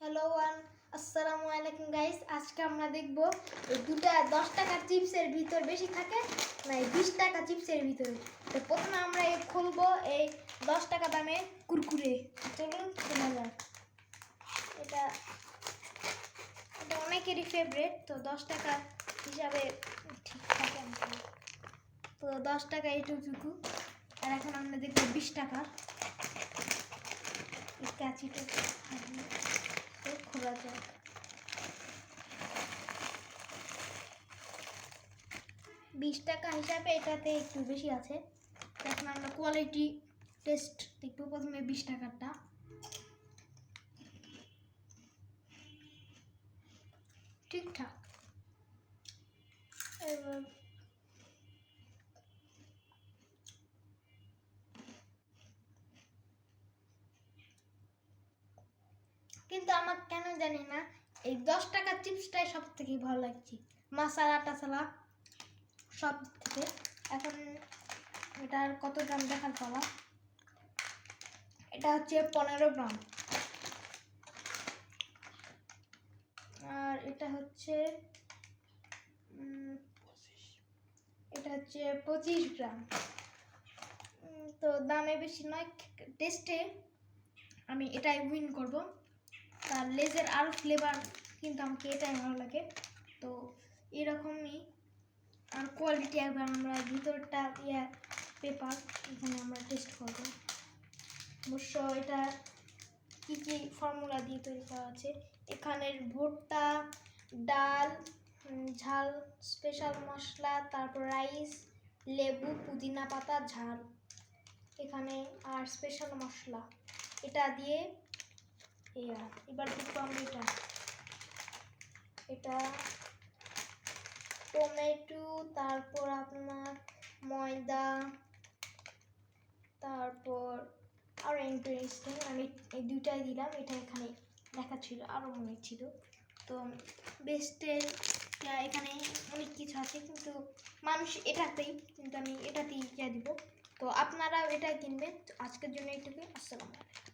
Hello আসসালামু আলাইকুম guys. আজকে আমরা দেখব দুটা 10 টাকার চিপসের ভিতর বেশি থাকে না 20 টাকা চিপসের ভিতরে। তো প্রথমে আমরা খুলবো এই 10 টাকা দামে কুরকুরে। চলুন খোলা যাক। এটা এটা অনেকেরই ফেভারিট, তো 10 টাকা হিসাবে ঠিক থাকে। তো 10 টাকা এইটুকু। আর এখন আমরা দেখবো 20 টাকা কাচিটা খোলা যায়। 20 টাকা হিসাবে এটাতে একটু বেশি আছে। এখন আমরা কোয়ালিটি টেস্ট দেখবো। প্রথমে 20 টাকারটা। ঠিকঠাক। এবার কিন্তু আমার কেন জানি না এই 10 টাকার চিপসটাই সব থেকে ভালো লাগছে, মশলা টাসলা সব থেকে। এখন এটার কত গ্রাম দেখার পালা। এটা হচ্ছে 15 গ্রাম। আর এটা হচ্ছে 25 গ্রাম। তো দামে বেশি নয়, টেস্টে আমি এটাই উইন করব। তার লেজের আরও ফ্লেভার কিন্তু আমাকে এটাই ভালো লাগে। তো এরকমই। আর কোয়ালিটি একবার আমরা ভিতরটা পেপার এখানে আমরা টেস্ট করব। অবশ্য এটা কী কী ফর্মুলা দিয়ে তৈরি করা আছে। এখানের ভুট্টা, ডাল, ঝাল, স্পেশাল মশলা, তারপর রাইস, লেবু, পুদিনা পাতা, ঝাল এখানে, আর স্পেশাল মশলা এটা দিয়ে। এবার দেখবো আমরা এটা টমেটো, তারপর আপনার ময়দা, তারপর আরও ইন্টারেস্টিং আমি এই দুইটাই দিলাম। এটা এখানে লেখা ছিল, আরও মনে ছিল। তো বেস্টের এখানে অনেক কিছু আছে, কিন্তু মানুষ এটাতেই, কিন্তু আমি এটাতেই দিব। তো আপনারাও এটা কিনবেন। আজকের জন্য এইটুকুই। আসসালামু আলাইকুম।